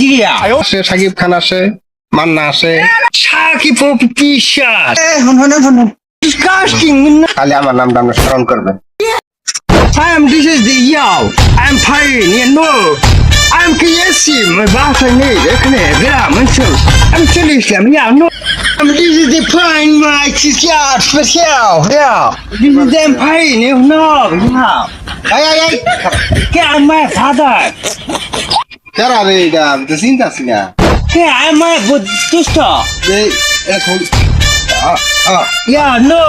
Nigeria আসে সাকিব খান আসে, মান্না আসে, সাকিব বিশ্বাস disgusting খালি আমার নামটা আমরা স্মরণ করবেন। this is the yow I'm fine you know I'm KSC my বাসা নেই এখানে গ্রাম অঞ্চল আমি চলে আসলাম no this is the fine my special yeah this is the fine you know yeah কে আমার father কারা রে এটা আমি তো চিন্তাছি না। কে আমার দুষ্ট এই এখন yeah no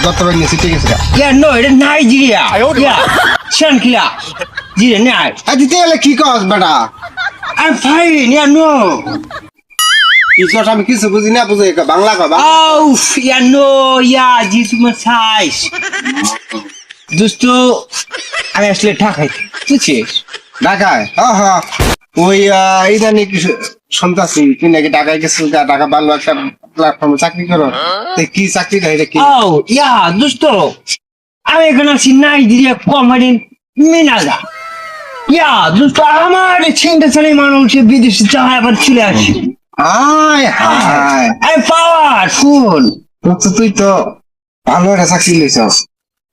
যতবার নিয়েছি ঠিক আছে গা। yeah no এটা নাইজেরিয়া yeah শানকিলা জি নাই দিতে গেলে কি কস বেটা? I'm fine yeah no কিছু আমি কিছু বুঝি না, বুঝে বাংলা কবা। oh yeah no yeah this is my size দোস্ত আমি আসলে ঢাকায় বুঝছিস ঢাকায়? হ্যাঁ ওই ইদানি কিছু শুনতাছি তুই নাকি ঢাকায় গেছিস, ঢাকা ভালো একটা প্ল্যাটফর্মে চাকরি করো। তো কি চাকরিটা এটা কি? oh yeah দোস্ত আমি এখানে আছি নাইজেরিয়া কমেডি মিনাজা yeah দোস্ত আমার ছিনতে ছেলে মানুষ বিদেশে যায় আবার চলে আসে হায় হায়, I'm powerful তুই তো ভালো একটা চাকরি লইছস।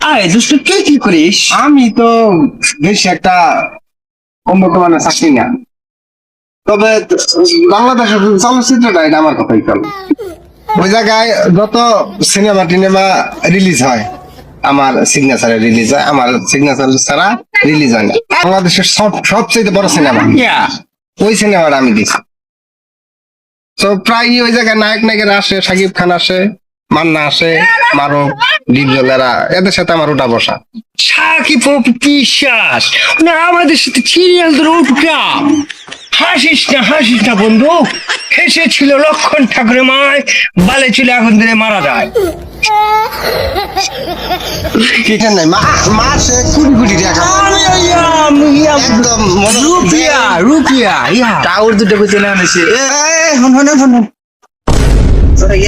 আরে দোস্ত তুই কি করিস আমি তো বেশি একটা উন্নত মানের চাকরি না, তবে বাংলাদেশের চলচ্চিত্রটা এটা আমার কথাই চল। ওই জায়গায় যত সিনেমা টিনেমা রিলিজ হয় আমার সিগনেচারে রিলিজ হয়, আমার সিগনেচার ছাড়া রিলিজ হয় না। বাংলাদেশের সবচেয়ে বড় সিনেমা yeah ওই সিনেমাটা আমি দিছি। তো প্রায় ওই জায়গায় নায়ক নায়িকারা আসে, সাকিব খান আসে, মান্না আসে, মারুফ, ডিপজলেরা, এদের সাথে আমার উঠা বসা। সাকিব বিশ্বাস না আমাদের সাথে সিরিয়াল ধরে উঠলাম হাসিস না বন্ধু হেসে ছিল লক্ষণ ঠাকুরের মায় বালে চলে এখন ধরে মারা যায় কিখান নাই মাসে কোটি কোটি টাকা একদম রুপিয়া টাওয়ার দুটো করতে না আনেছে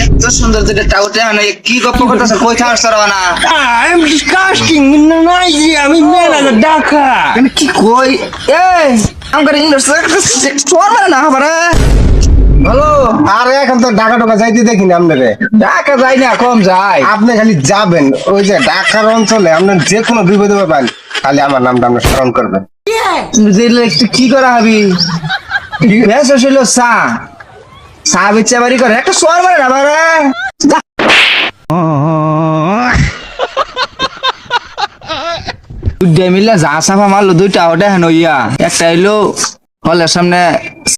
এত সুন্দর দুটো টাওয়ারটা আনে কি গপ্প করতেছে কই থাকছ না I'm disgusting আমি মেলা ঢাকা কি কই এই আমার ইংলিশ চলে না বারে হ্যালো আরে এখন তো ঢাকা ঢাকা যাইতে দেখি না আপনারে। ঢাকা যাই না কম যাই আপনি খালি যাবেন ওই যে ঢাকার অঞ্চলে আপনার যে কোনো বিপদে পাবেন, খালি আমার নামটা আপনি স্মরণ করবেন। বুঝলে একটু কি করা হবি বেশ হইল চা বেচা বাড়ি করে একটা সোয়ার মারে না বারে মিলে যা সাফা মারলো দুইটা ওটা হেন ইয়া একটা এলো হলের সামনে